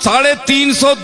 350